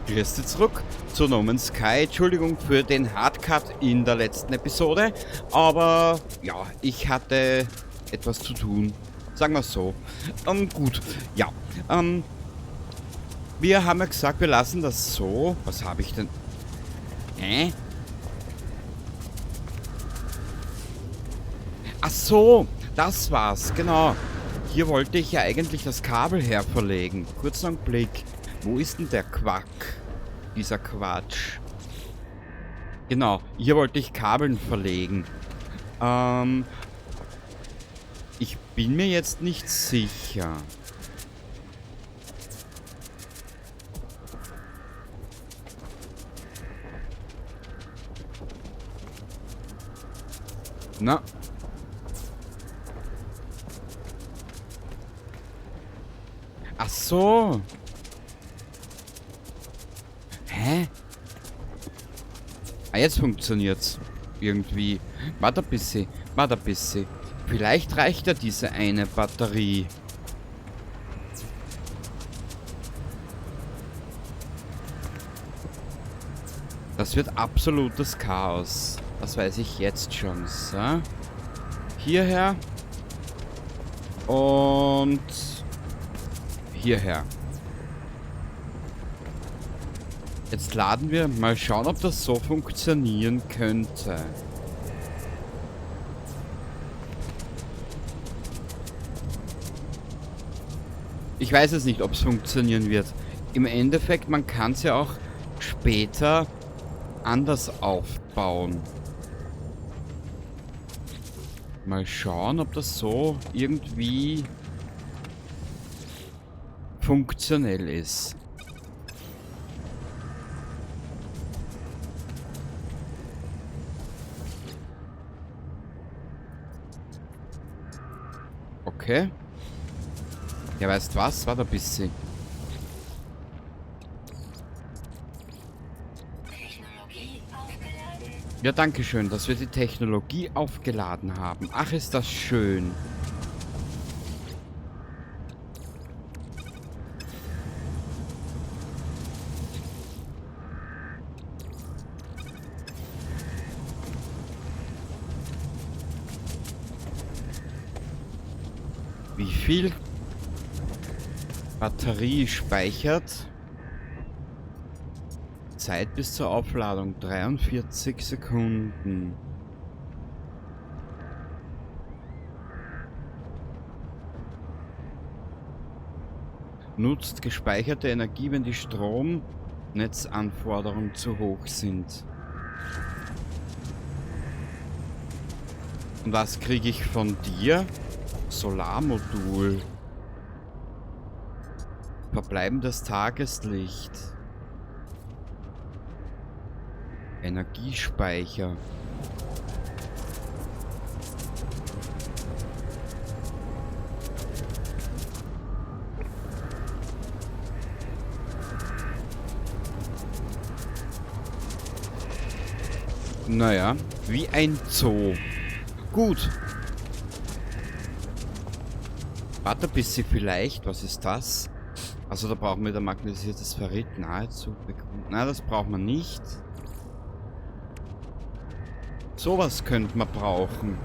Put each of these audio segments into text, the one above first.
Grüß dich zurück zu No Man's Sky. Entschuldigung für den Hardcut in der letzten Episode, aber ja, ich hatte etwas zu tun. Sagen wir es so. Gut, ja. Wir haben ja gesagt, wir lassen das so. Was habe ich denn? Ach so, das war's, genau. Hier wollte ich ja eigentlich das Kabel her verlegen. Kurzen Augenblick. Wo ist denn der Quack? Dieser Quatsch. Genau, hier wollte ich Kabeln verlegen. Ich bin mir jetzt nicht sicher. Na. Ach so. Hä? Ah, jetzt funktioniert's. Irgendwie. Warte ein bisschen. Warte ein bisschen. Vielleicht reicht ja diese eine Batterie. Das wird absolutes Chaos. Das weiß ich jetzt schon. So. Hierher. Und hierher. Jetzt laden wir. Mal schauen, ob das so funktionieren könnte. Ich weiß es nicht, ob es funktionieren wird. Im Endeffekt, man kann es ja auch später anders aufbauen. Mal schauen, ob das so irgendwie funktionell ist. Okay. Ja, weißt was? Warte ein bisschen. Ja, danke schön, dass wir die Technologie aufgeladen haben. Ach, ist das schön. Wie viel Batterie speichert? Zeit bis zur Aufladung 43 Sekunden. Nutzt gespeicherte Energie, wenn die Stromnetzanforderungen zu hoch sind. Und was kriege ich von dir? Solarmodul. Verbleibendes Tageslicht. Energiespeicher. Naja, wie ein Zoo. Gut. Warte ein bisschen vielleicht. Was ist das? Also da brauchen wir da magnetisiertes Ferrit nahezu. Nein, das braucht man nicht. Sowas könnte man brauchen.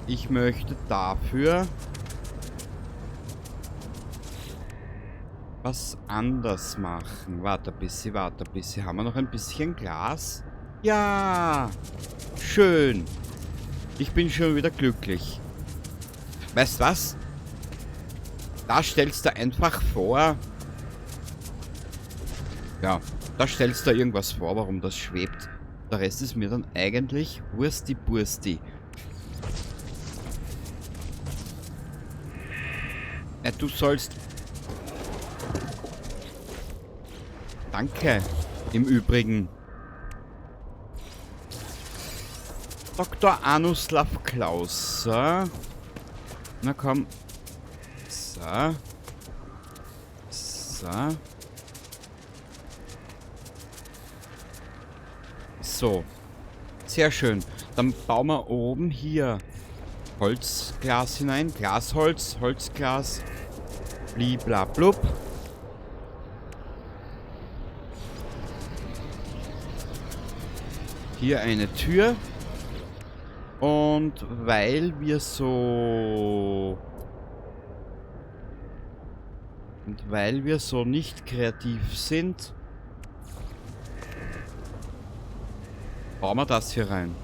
Ich möchte dafür was anders machen. Warte ein bisschen, warte ein bisschen. Haben wir noch ein bisschen Glas? Ja! Schön. Ich bin schon wieder glücklich. Weißt was? Da stellst du einfach vor. Ja, da stellst du irgendwas vor, warum das schwebt. Der Rest ist mir dann eigentlich Wursti-Bursti. Du sollst... Danke. Im Übrigen. Dr. Anuslav Klaus. So. Na komm. So. So. So. Sehr schön. Dann bauen wir oben hier Holzglas hinein. Glasholz, Holzglas. Bliblablub. Hier eine Tür. Und weil wir so... Und weil wir so nicht kreativ sind, bauen wir das hier rein.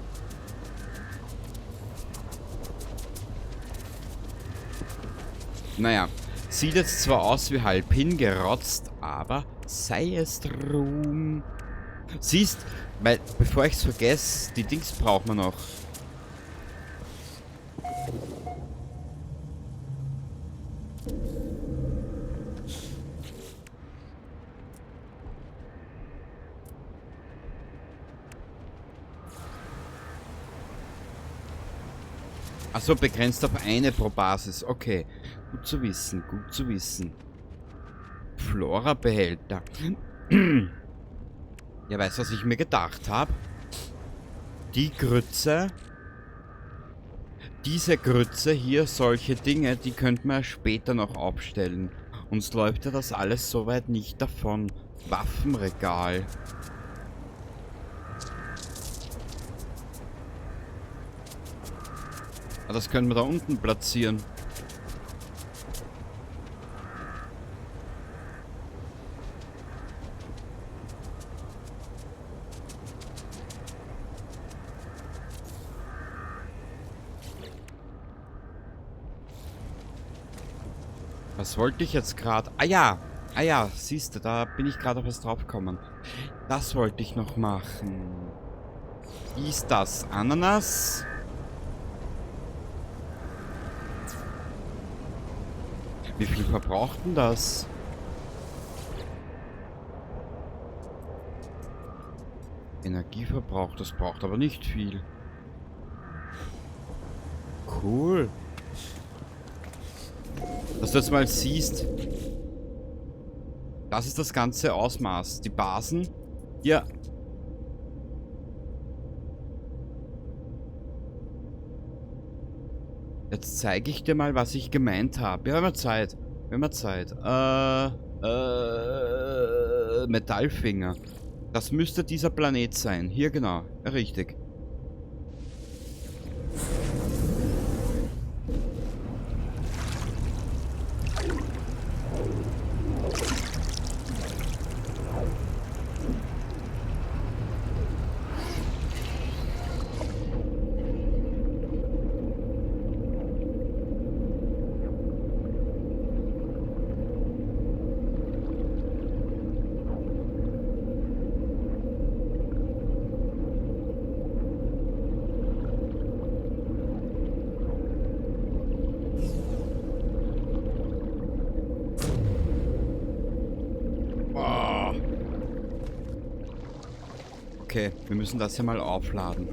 Naja, sieht jetzt zwar aus wie halb hingerotzt, aber sei es drum. Siehst, weil, bevor ich es vergesse, die Dings brauchen wir noch. Achso, begrenzt auf eine pro Basis. Okay. Gut zu wissen, gut zu wissen. Flora-Behälter. Ja, weißt du, was ich mir gedacht habe? Die Grütze. Diese Grütze hier, solche Dinge, die könnten wir später noch aufstellen. Uns läuft ja das alles soweit nicht davon. Waffenregal. Ah, das können wir da unten platzieren. Was wollte ich jetzt gerade? Ah ja, siehst du, da bin ich gerade auf was drauf gekommen. Das wollte ich noch machen. Wie ist das? Ananas? Wie viel verbraucht denn das? Energieverbrauch, das braucht aber nicht viel. Cool. Dass du jetzt mal siehst. Das ist das ganze Ausmaß. Die Basen. Ja. Jetzt zeige ich dir mal, was ich gemeint habe. Wir haben ja Zeit. Wir haben ja Zeit. Metallfinger. Das müsste dieser Planet sein. Hier genau. Ja, richtig. Okay, wir müssen das ja mal aufladen.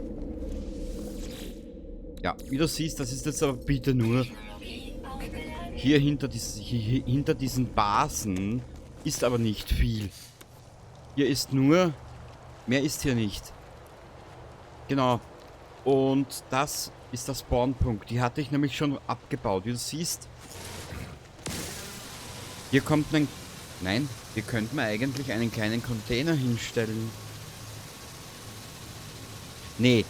Ja, wie du siehst, das ist jetzt aber bitte nur... Hier hinter diesen Basen ist aber nicht viel. Hier ist nur... Mehr ist hier nicht. Genau. Und das ist der Spawnpunkt. Die hatte ich nämlich schon abgebaut. Wie du siehst... Hier kommt ein... Nein, hier könnten wir eigentlich einen kleinen Container hinstellen. Nee,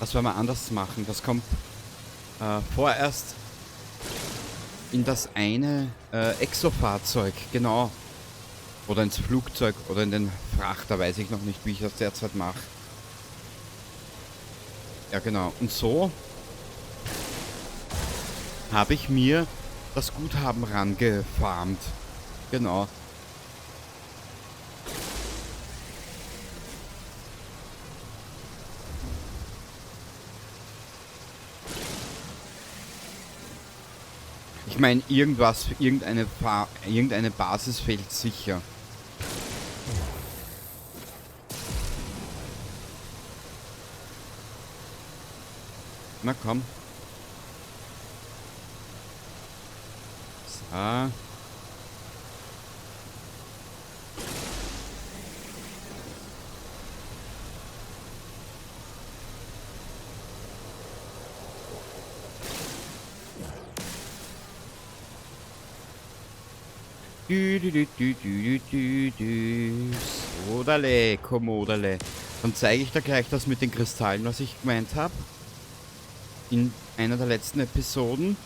das wollen wir anders machen. Das kommt vorerst in das eine Exofahrzeug, genau. Oder ins Flugzeug oder in den Frachter, weiß ich noch nicht, wie ich das derzeit mache. Ja, genau. Und so habe ich mir das Guthaben rangefarmt. Genau. Ich meine, irgendeine Basis fehlt sicher. Na komm. So. Du, du, du, du, du, du, du. Sodale, Kommodale. Dann zeige ich da gleich das mit den Kristallen, was ich gemeint habe. In einer der letzten Episoden.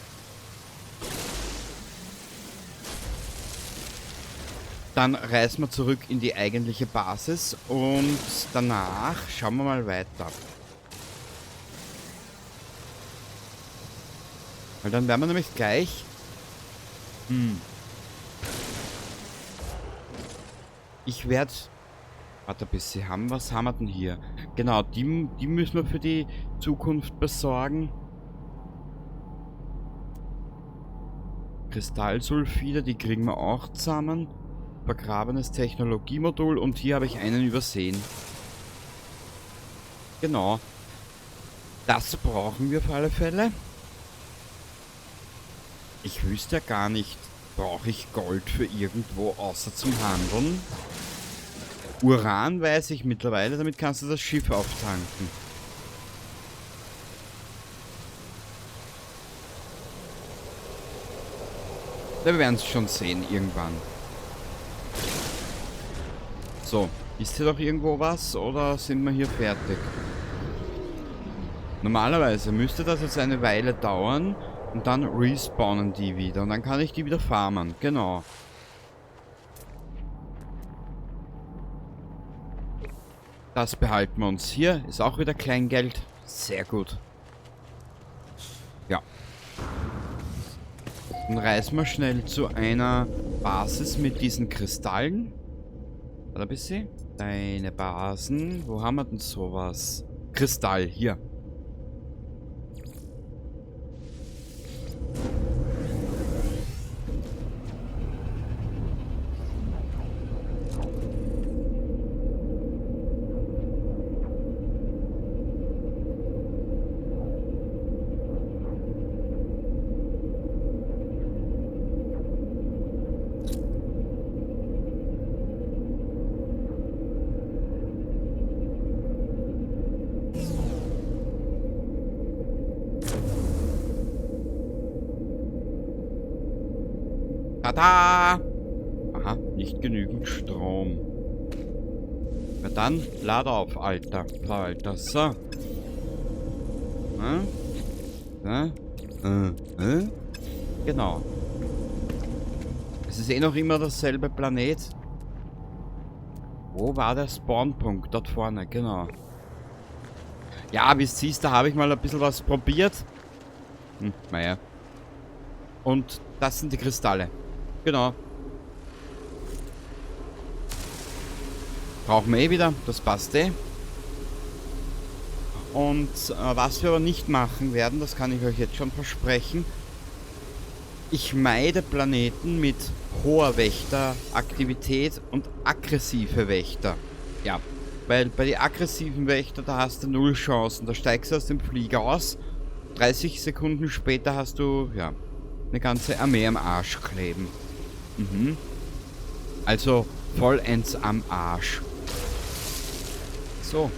Dann reisen wir zurück in die eigentliche Basis und danach schauen wir mal weiter. Weil dann werden wir nämlich gleich... Ich werde... Warte, bis sie haben. Was haben wir denn hier? Genau, die müssen wir für die Zukunft besorgen. Kristallsulfide, die kriegen wir auch zusammen. Vergrabenes Technologiemodul und hier habe ich einen übersehen. Genau. Das brauchen wir auf alle Fälle. Ich wüsste ja gar nicht, brauche ich Gold für irgendwo außer zum Handeln? Uran weiß ich mittlerweile, damit kannst du das Schiff auftanken. Wir werden es schon sehen irgendwann. So, ist hier doch irgendwo was oder sind wir hier fertig? Normalerweise müsste das jetzt eine Weile dauern und dann respawnen die wieder und dann kann ich die wieder farmen, genau. Das behalten wir uns hier, ist auch wieder Kleingeld, sehr gut. Ja. Dann reisen wir schnell zu einer Basis mit diesen Kristallen. Warte ein bisschen. Deine Basen. Wo haben wir denn sowas? Kristall, hier. Tada! Aha, nicht genügend Strom. Na dann, lad auf, Alter. Alter, so. Genau. Es ist eh noch immer dasselbe Planet. Wo war der Spawnpunkt? Dort vorne, genau. Ja, wie du siehst, da habe ich mal ein bisschen was probiert. Naja. Und das sind die Kristalle. Genau. Brauchen wir eh wieder. Das passt eh. Und was wir aber nicht machen werden, das kann ich euch jetzt schon versprechen. Ich meide Planeten mit hoher Wächteraktivität und aggressive Wächter. Ja, weil bei den aggressiven Wächter, da hast du null Chancen. Da steigst du aus dem Flieger aus. 30 Sekunden später hast du, ja, eine ganze Armee am Arsch kleben. Also vollends am Arsch. So.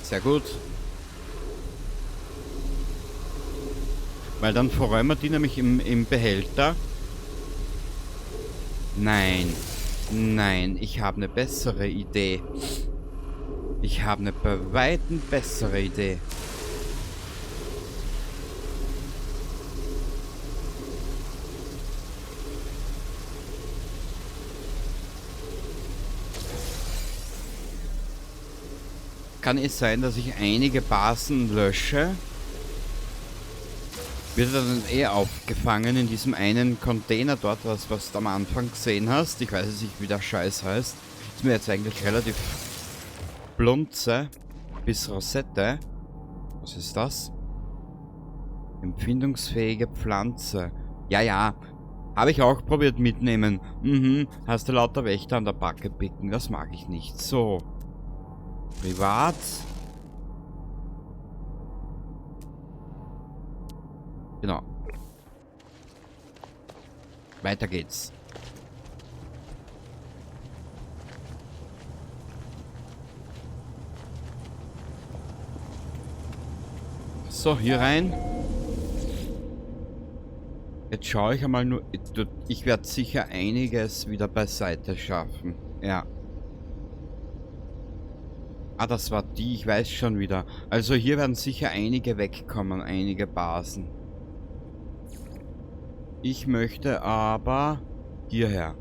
Sehr gut. Weil dann verräumen wir die nämlich im Behälter. Nein. Nein, ich habe eine bessere Idee. Ich habe eine bei weitem bessere Idee. Kann es sein, dass ich einige Basen lösche? Wird dann eh aufgefangen in diesem einen Container dort, was du am Anfang gesehen hast. Ich weiß jetzt nicht, wie der Scheiß heißt. Ist mir jetzt eigentlich relativ blunze bis Rosette. Was ist das? Empfindungsfähige Pflanze. Ja, ja. Habe ich auch probiert mitnehmen. Mhm. Hast du lauter Wächter an der Backe picken. Das mag ich nicht. So. Privat. Genau. Weiter geht's. So, hier rein. Jetzt schaue ich einmal nur. Ich werde sicher einiges wieder beiseite schaffen. Ja. Ah, das war die. Ich weiß schon wieder. Also hier werden sicher einige wegkommen. Einige Basen. Ich möchte aber hierher.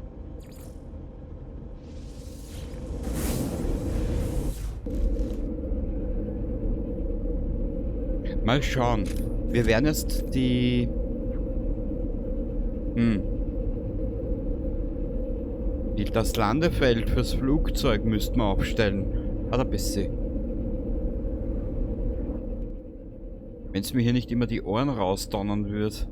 Mal schauen. Wir werden jetzt die... Das Landefeld fürs Flugzeug müssten wir aufstellen. Ah, da bist du. Wenn es mir hier nicht immer die Ohren rausdonnern wird.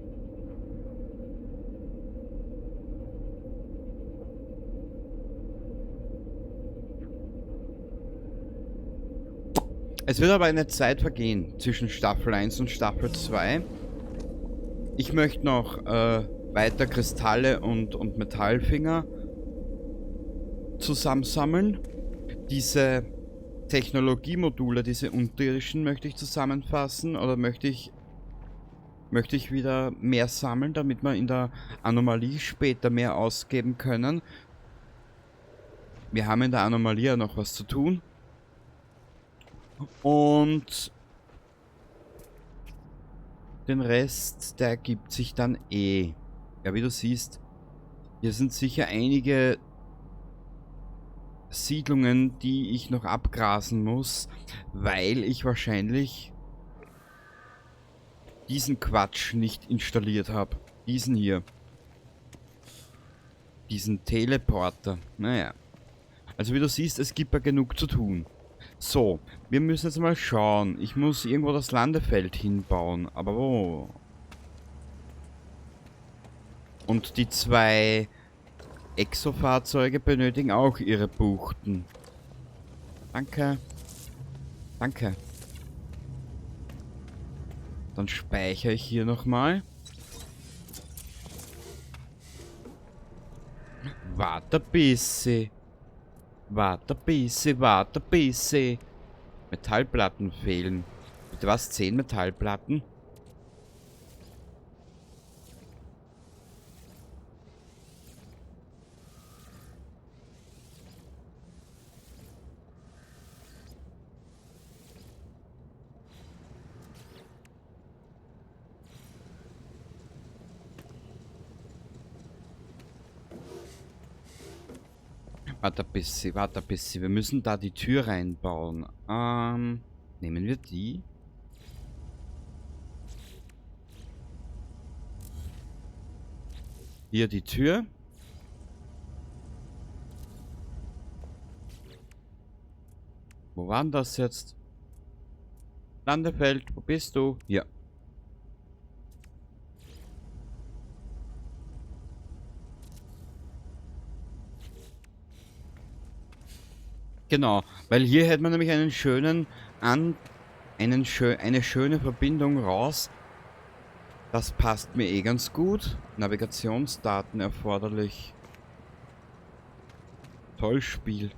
Es wird aber eine Zeit vergehen zwischen Staffel 1 und Staffel 2. Ich möchte noch weiter Kristalle und Metallfinger zusammensammeln. Diese Technologiemodule, diese unterirdischen, möchte ich zusammenfassen oder möchte ich wieder mehr sammeln, damit wir in der Anomalie später mehr ausgeben können. Wir haben in der Anomalie ja noch was zu tun. Und den Rest, der ergibt sich dann eh. Ja, wie du siehst, hier sind sicher einige Siedlungen, die ich noch abgrasen muss, weil ich wahrscheinlich diesen Quatsch nicht installiert habe. Diesen hier. Diesen Teleporter. Naja. Also wie du siehst, es gibt ja genug zu tun. So, wir müssen jetzt mal schauen. Ich muss irgendwo das Landefeld hinbauen. Aber wo? Und die zwei Exofahrzeuge benötigen auch ihre Buchten. Danke. Danke. Dann speichere ich hier nochmal. Warte ein bisschen. Warte ein bisschen, warte ein bisschen. Metallplatten fehlen. Bitte was? 10 Metallplatten? Warte ein bisschen, warte ein bisschen. Wir müssen da die Tür reinbauen. Nehmen wir die? Hier die Tür. Wo war denn das jetzt? Landefeld, wo bist du? Hier. Genau, weil hier hätte man nämlich einen schönen eine schöne Verbindung raus. Das passt mir eh ganz gut. Navigationsdaten erforderlich. Toll Spiel.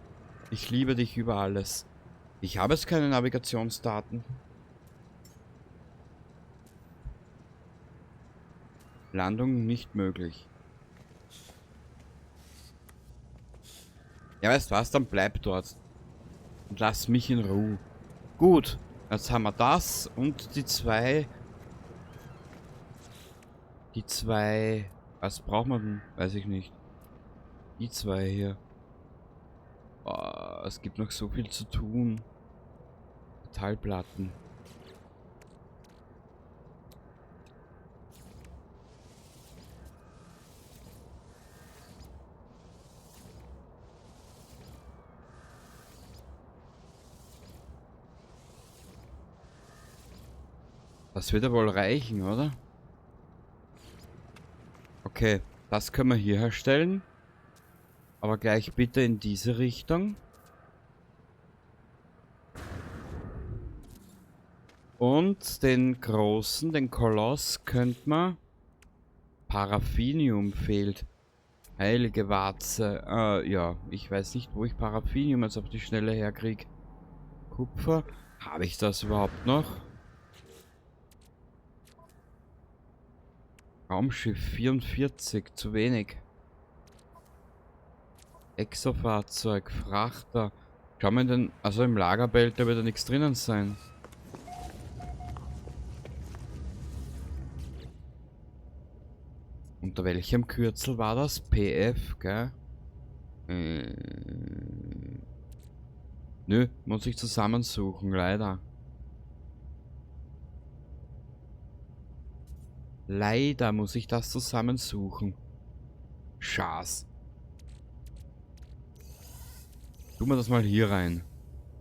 Ich liebe dich über alles. Ich habe jetzt keine Navigationsdaten. Landung nicht möglich. Ja, weißt was, dann bleib dort. Und lass mich in Ruhe. Gut, jetzt haben wir das und die zwei... Die zwei... Was braucht man denn? Weiß ich nicht. Die zwei hier. Oh, es gibt noch so viel zu tun. Metallplatten. Das wird ja wohl reichen, oder? Okay, das können wir hier herstellen. Aber gleich bitte in diese Richtung. Und den großen, den Koloss, könnte man... Paraffinium fehlt. Heilige Warze. Ja, ich weiß nicht, wo ich Paraffinium jetzt auf die Schnelle herkriege. Kupfer. Habe ich das überhaupt noch? Raumschiff 44, zu wenig. Exofahrzeug, Frachter. Schauen wir in den... Also im Lagerbehälter wird da nichts drinnen sein. Unter welchem Kürzel war das? PF, gell? Nö, muss ich zusammensuchen, leider. Leider muss ich das zusammensuchen. Schaß. Tun wir das mal hier rein.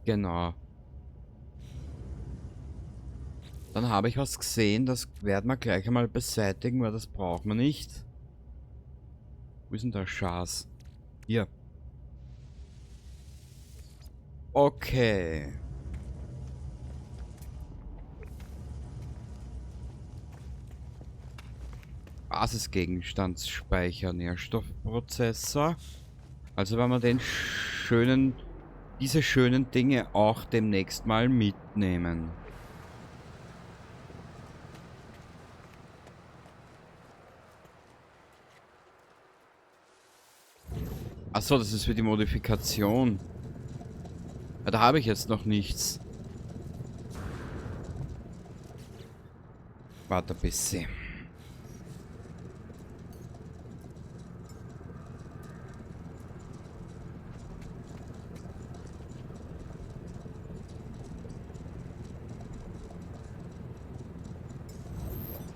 Genau. Dann habe ich was gesehen, das werden wir gleich einmal beseitigen, weil das braucht man nicht. Wo ist denn der Schaß? Hier. Okay. Basisgegenstandsspeicher, Nährstoffprozessor. Also wenn wir den schönen, diese schönen Dinge auch demnächst mal mitnehmen. Achso, das ist für die Modifikation. Ja, da habe ich jetzt noch nichts. Warte ein bisschen.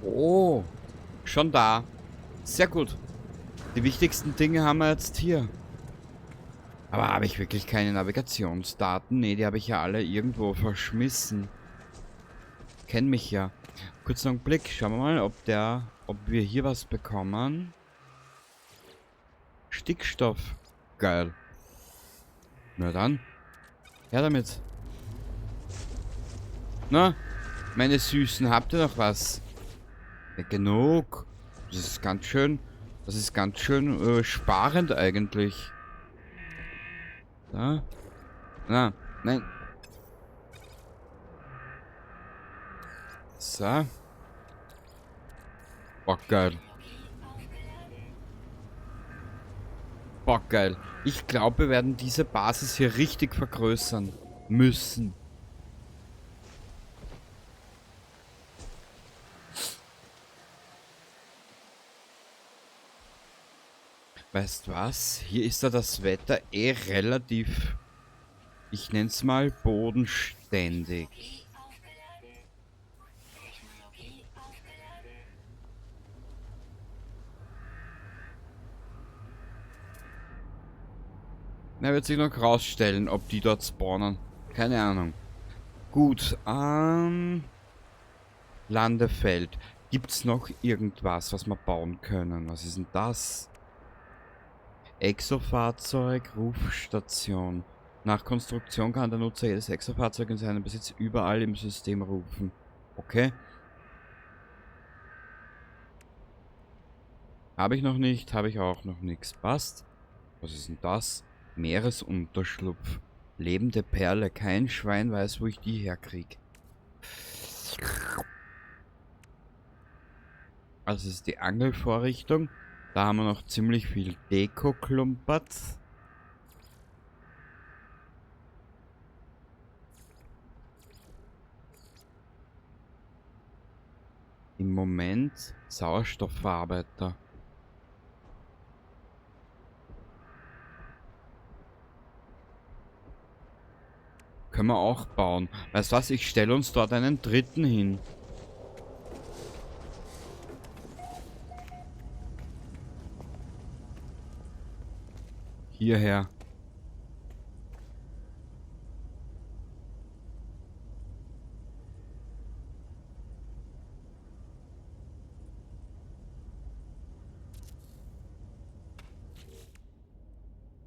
Oh, schon da. Sehr gut. Die wichtigsten Dinge haben wir jetzt hier. Aber habe ich wirklich keine Navigationsdaten? Ne, die habe ich ja alle irgendwo verschmissen. Kenn mich ja. Kurz noch einen Blick. Schauen wir mal, ob wir hier was bekommen. Stickstoff. Geil. Na dann. Her damit. Na, meine Süßen, habt ihr noch was? Ja, genug. Das ist ganz schön. Das ist ganz schön sparend eigentlich. Da. Na, nein. So. Boah, geil. Boah, geil. Ich glaube, wir werden diese Basis hier richtig vergrößern müssen. Weißt was? Hier ist ja das Wetter eh relativ, ich nenne es mal, bodenständig. Na, wird sich noch rausstellen, ob die dort spawnen. Keine Ahnung. Gut, Landefeld. Gibt's noch irgendwas, was wir bauen können? Was ist denn das? Exofahrzeug, Rufstation. Nach Konstruktion kann der Nutzer jedes Exofahrzeug in seinem Besitz überall im System rufen. Okay. Habe ich noch nicht, habe ich auch noch nichts. Passt. Was ist denn das? Meeresunterschlupf. Lebende Perle. Kein Schwein weiß, wo ich die herkriege. Also das ist die Angelvorrichtung. Da haben wir noch ziemlich viel Deko klumpert. Im Moment Sauerstoffverarbeiter. Können wir auch bauen. Weißt du was? Ich stelle uns dort einen dritten hin. Hierher.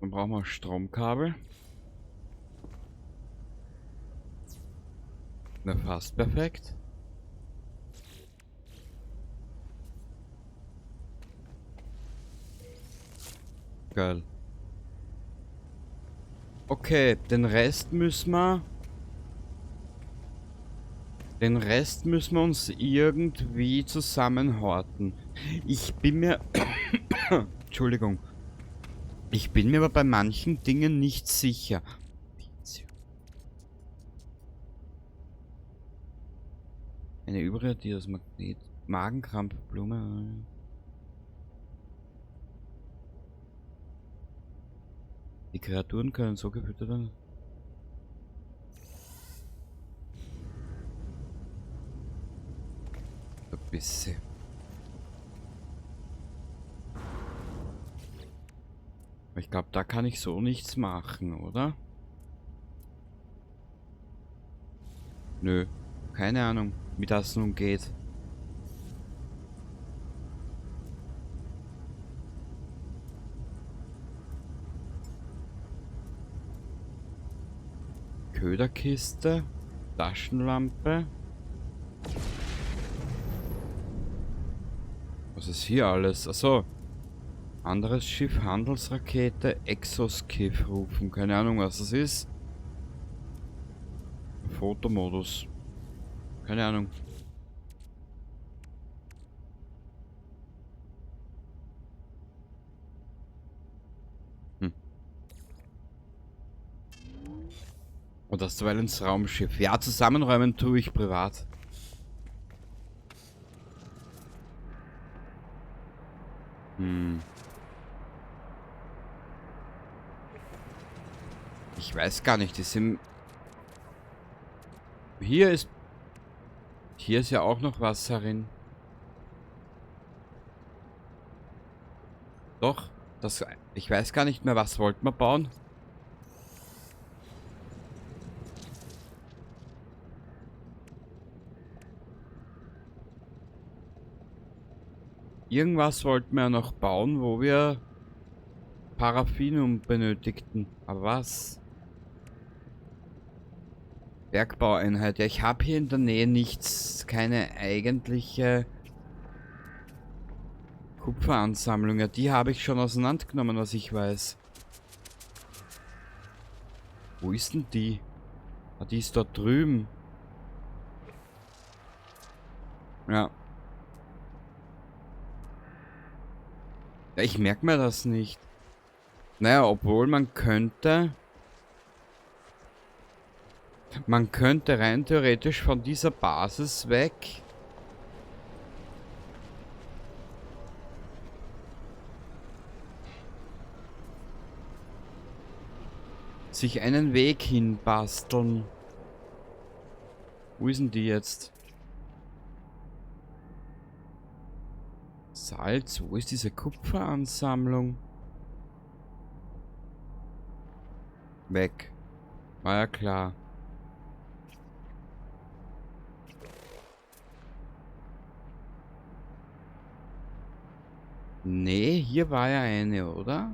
Dann brauchen wir Stromkabel. Na, fast perfekt. Geil. Okay, den Rest müssen wir... Den Rest müssen wir uns irgendwie zusammenhorten. Ich bin mir... Entschuldigung. Ich bin mir aber bei manchen Dingen nicht sicher. Eine überradiertes Magnet. Magenkrampfblume. Die Kreaturen können so gefüttert werden. Ein bisschen. Ich glaube, da kann ich so nichts machen, oder? Nö. Keine Ahnung, wie das nun geht. Köderkiste. Taschenlampe. Was ist hier alles? Achso. Anderes Schiff, Handelsrakete, Exoskiff rufen. Keine Ahnung, was das ist. Fotomodus. Keine Ahnung. Hm. Und das weil ins Raumschiff. Ja, zusammenräumen tue ich privat. Hm. Ich weiß gar nicht, die sind... Hier ist ja auch noch Wasser drin. Doch, das... Ich weiß gar nicht mehr, was wollten wir bauen? Irgendwas wollten wir ja noch bauen, wo wir Paraffinum benötigten. Aber was? Bergbaueinheit. Ja, ich habe hier in der Nähe nichts, keine eigentliche Kupferansammlung. Ja, die habe ich schon auseinandergenommen, was ich weiß. Wo ist denn die? Ah, die ist dort drüben. Ja. Ja, ich merke mir das nicht. Naja, obwohl man könnte... Man könnte rein theoretisch von dieser Basis weg... sich einen Weg hinbasteln. Wo ist denn die jetzt? Salz, wo ist diese Kupferansammlung? Weg. War ja klar. Nee, hier war ja eine, oder?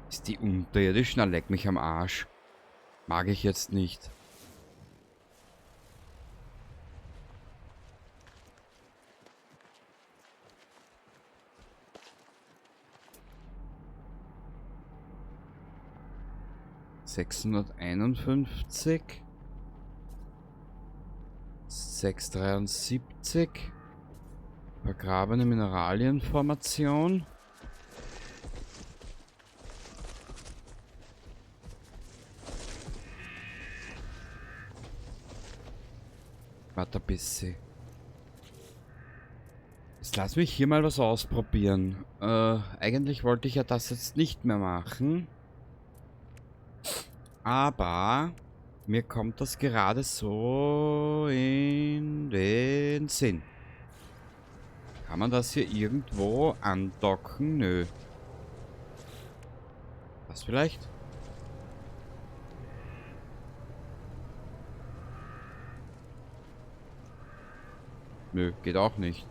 Ist die unterirdisch? Na, leck mich am Arsch. Mag ich jetzt nicht. ...651... ...673... ...vergrabene Mineralienformation... Warte ein bisschen. Jetzt lass mich hier mal was ausprobieren. Eigentlich wollte ich ja das jetzt nicht mehr machen. Aber mir kommt das gerade so in den Sinn. Kann man das hier irgendwo andocken? Nö. Was vielleicht? Nö, geht auch nicht.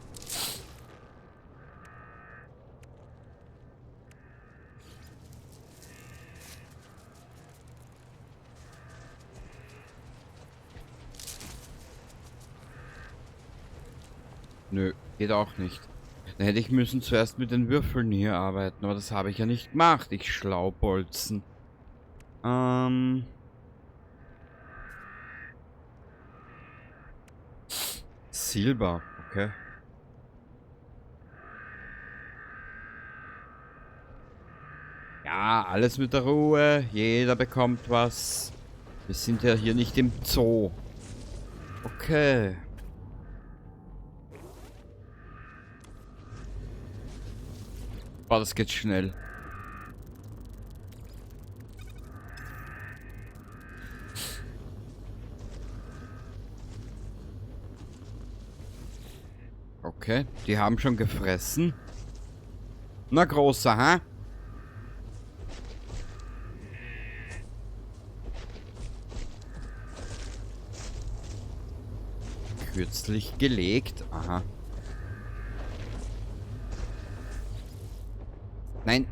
Nö, geht auch nicht. Dann hätte ich müssen zuerst mit den Würfeln hier arbeiten, aber das habe ich ja nicht gemacht, ich Schlaubolzen. Silber, okay. Ja, alles mit der Ruhe, jeder bekommt was. Wir sind ja hier nicht im Zoo. Okay. Boah, das geht schnell. Okay, die haben schon gefressen. Na, großer, hä? Kürzlich gelegt. Aha. Nein.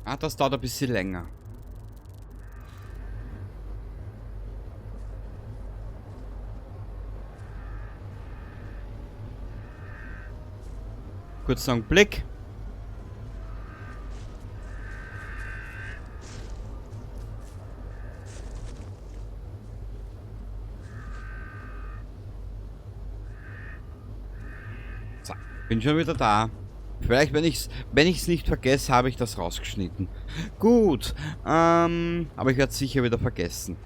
Ah, das dauert ein bisschen länger. Kurzen Augenblick. So, bin schon wieder da. Vielleicht, wenn ich's nicht vergesse, habe ich das rausgeschnitten. Gut, aber ich werde es sicher wieder vergessen.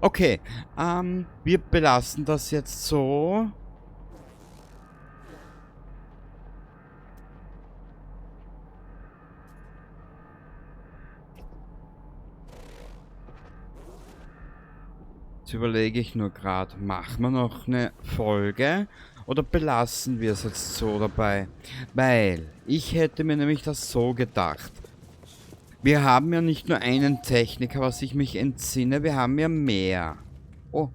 Okay, wir belassen das jetzt so. Jetzt überlege ich nur gerade, machen wir noch eine Folge oder belassen wir es jetzt so dabei? Weil ich hätte mir nämlich das so gedacht. Wir haben ja nicht nur einen Techniker, was ich mich entsinne, wir haben ja mehr. Oh.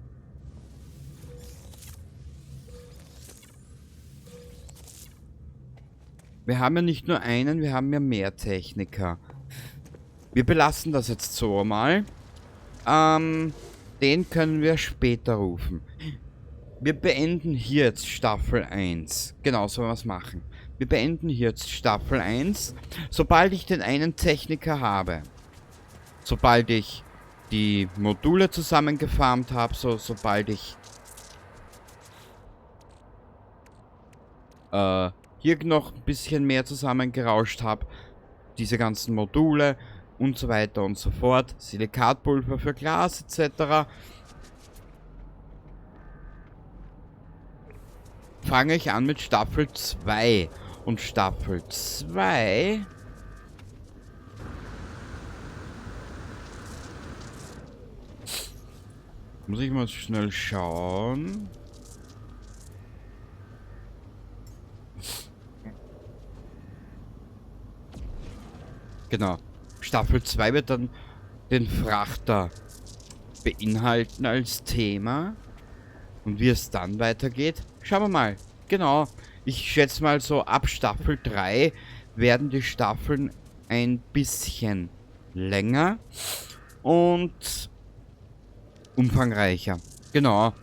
Wir haben ja nicht nur einen, wir haben ja mehr Techniker. Wir belassen das jetzt so mal. Den können wir später rufen. Wir beenden hier jetzt Staffel 1. Genau, so wollen wir es machen. Wir beenden hier jetzt Staffel 1. Sobald ich den einen Techniker habe, sobald ich die Module zusammengefarmt habe, sobald ich hier noch ein bisschen mehr zusammengerauscht habe, diese ganzen Module und so weiter und so fort, Silikatpulver für Glas etc., fange ich an mit Staffel 2. Und Staffel 2... Muss ich mal schnell schauen. Genau. Staffel 2 wird dann den Frachter beinhalten als Thema. Und wie es dann weitergeht, schauen wir mal. Genau. Ich schätze mal so, ab Staffel 3 werden die Staffeln ein bisschen länger und umfangreicher. Genau.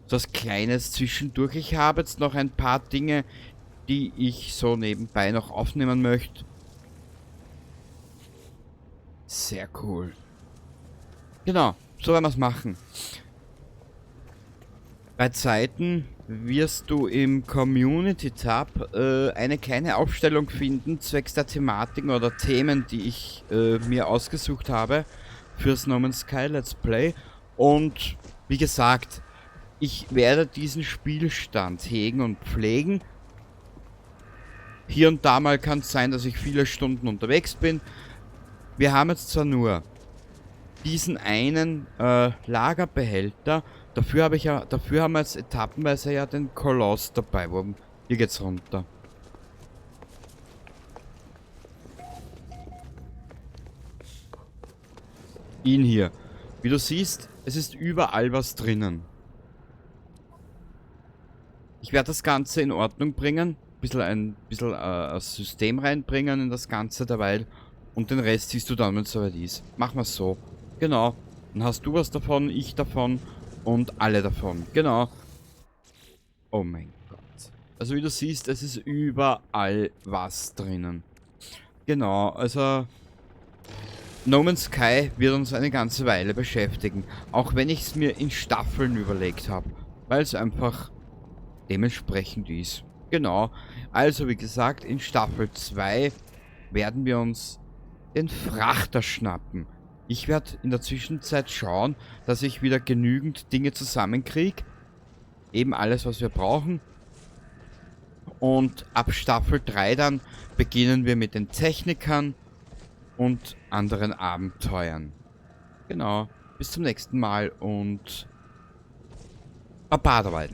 So was Kleines zwischendurch. Ich habe jetzt noch ein paar Dinge, die ich so nebenbei noch aufnehmen möchte. Sehr cool. Genau, so werden wir es machen. Bei Zeiten wirst du im Community-Tab eine kleine Aufstellung finden, zwecks der Thematiken oder Themen, die ich mir ausgesucht habe fürs No Man's Sky Let's Play. Und wie gesagt, ich werde diesen Spielstand hegen und pflegen. Hier und da mal kann es sein, dass ich viele Stunden unterwegs bin. Wir haben jetzt zwar nur diesen einen Lagerbehälter, dafür haben wir jetzt etappenweise ja den Koloss dabei. Hier geht's runter. ihn hier. Wie du siehst, es ist überall was drinnen. Ich werde das Ganze in Ordnung bringen. Ein bisschen ein System reinbringen in das Ganze derweil. Und den Rest siehst du dann, wenn es soweit ist. Machen wir es so. Genau. Dann hast du was davon, ich davon und alle davon. Genau. Oh mein Gott. Also wie du siehst, es ist überall was drinnen. Genau, also No Man's Sky wird uns eine ganze Weile beschäftigen. Auch wenn ich es mir in Staffeln überlegt habe. Weil es einfach dementsprechend ist. Genau. Also wie gesagt, in Staffel 2 werden wir uns den Frachter schnappen. Ich werde in der Zwischenzeit schauen, dass ich wieder genügend Dinge zusammenkriege. Eben alles, was wir brauchen. Und ab Staffel 3 dann beginnen wir mit den Technikern und anderen Abenteuern. Genau. Bis zum nächsten Mal und Baba dabei.